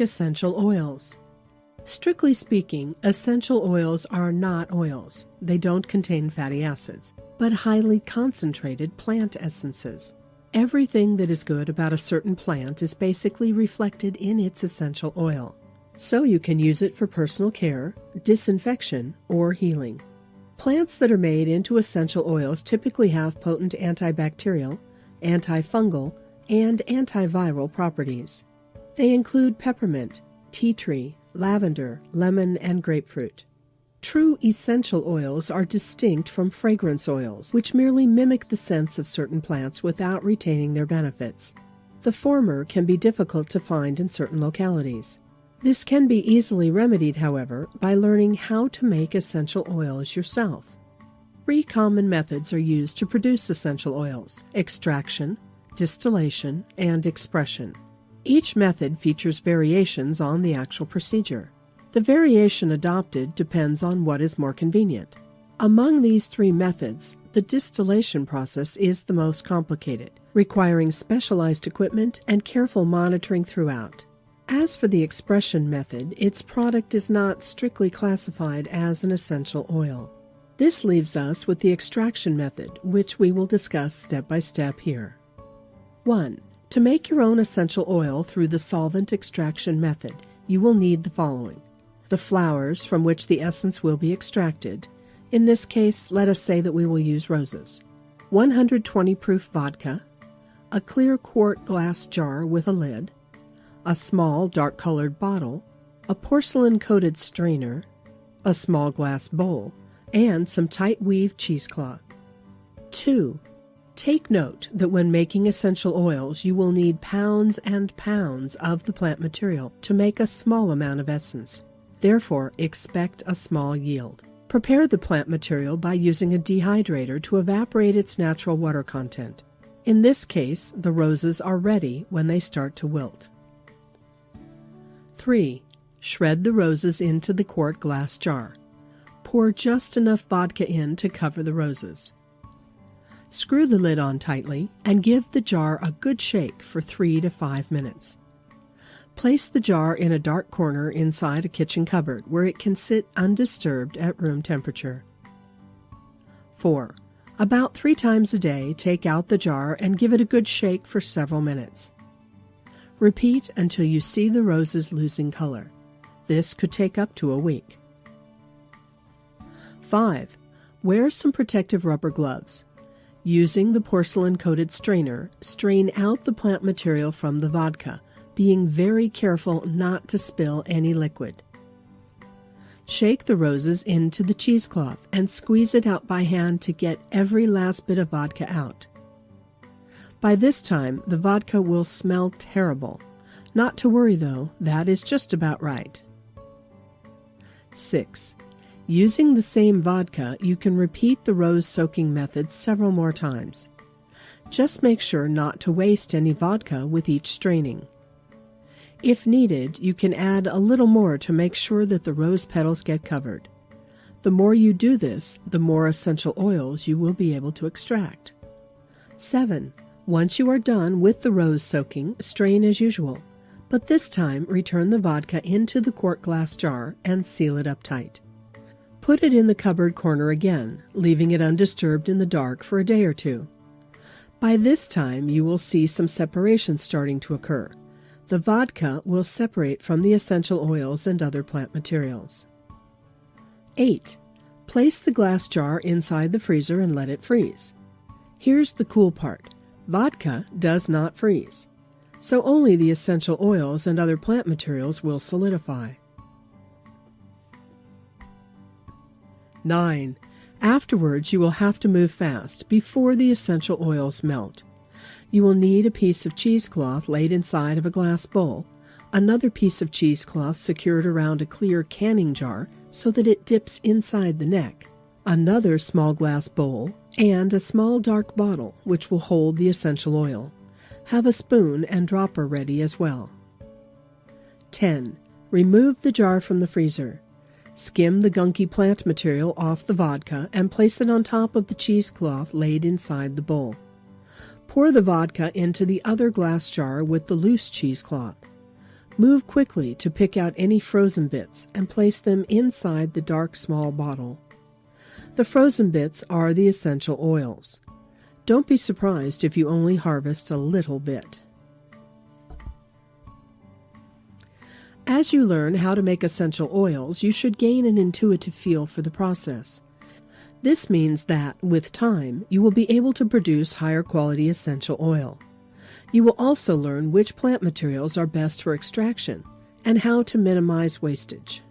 Essential oils. Strictly speaking, essential oils are not oils. They don't contain fatty acids, but highly concentrated plant essences. Everything that is good about a certain plant is basically reflected in its essential oil. So you can use it for personal care, disinfection, or healing. Plants that are made into essential oils typically have potent antibacterial, antifungal, and antiviral properties. They include peppermint, tea tree, lavender, lemon, and grapefruit. True essential oils are distinct from fragrance oils, which merely mimic the scents of certain plants without retaining their benefits. The former can be difficult to find in certain localities. This can be easily remedied, however, by learning how to make essential oils yourself. 3 common methods are used to produce essential oils: extraction, distillation, and expression. Each method features variations on the actual procedure. The variation adopted depends on what is more convenient. Among these 3 methods, the distillation process is the most complicated, requiring specialized equipment and careful monitoring throughout. As for the expression method, its product is not strictly classified as an essential oil. This leaves us with the extraction method, which we will discuss step by step here. 1. To make your own essential oil through the solvent extraction method, you will need the following: the flowers from which the essence will be extracted. In this case, let us say that we will use roses. 120 proof vodka, a clear quart glass jar with a lid, a small dark-colored bottle, a porcelain-coated strainer, a small glass bowl, and some tight weave cheesecloth. 2. Take note that when making essential oils, you will need pounds and pounds of the plant material to make a small amount of essence. Therefore, expect a small yield. Prepare the plant material by using a dehydrator to evaporate its natural water content. In this case, the roses are ready when they start to wilt. 3. Shred the roses into the quart glass jar. Pour just enough vodka in to cover the roses. Screw the lid on tightly and give the jar a good shake for 3 to 5 minutes. Place the jar in a dark corner inside a kitchen cupboard where it can sit undisturbed at room temperature. 4. About 3 times a day, take out the jar and give it a good shake for several minutes. Repeat until you see the roses losing color. This could take up to a week. 5. Wear some protective rubber gloves. Using the porcelain-coated strainer, strain out the plant material from the vodka, being very careful not to spill any liquid. Shake the roses into the cheesecloth and squeeze it out by hand to get every last bit of vodka out. By this time, the vodka will smell terrible. Not to worry though, that is just about right. 6. Using the same vodka, you can repeat the rose soaking method several more times. Just make sure not to waste any vodka with each straining. If needed, you can add a little more to make sure that the rose petals get covered. The more you do this, the more essential oils you will be able to extract. 7. Once you are done with the rose soaking, strain as usual, but this time return the vodka into the quart glass jar and seal it up tight. Put it in the cupboard corner again, leaving it undisturbed in the dark for a day or 2. By this time, you will see some separation starting to occur. The vodka will separate from the essential oils and other plant materials. 8. Place the glass jar inside the freezer and let it freeze. Here's the cool part. Vodka does not freeze, so only the essential oils and other plant materials will solidify. 9. Afterwards, you will have to move fast before the essential oils melt. You will need a piece of cheesecloth laid inside of a glass bowl, another piece of cheesecloth secured around a clear canning jar so that it dips inside the neck, another small glass bowl, and a small dark bottle which will hold the essential oil. Have a spoon and dropper ready as well. 10. Remove the jar from the freezer. Skim the gunky plant material off the vodka and place it on top of the cheesecloth laid inside the bowl. Pour the vodka into the other glass jar with the loose cheesecloth. Move quickly to pick out any frozen bits and place them inside the dark small bottle. The frozen bits are the essential oils. Don't be surprised if you only harvest a little bit. As you learn how to make essential oils, you should gain an intuitive feel for the process. This means that, with time, you will be able to produce higher quality essential oil. You will also learn which plant materials are best for extraction and how to minimize wastage.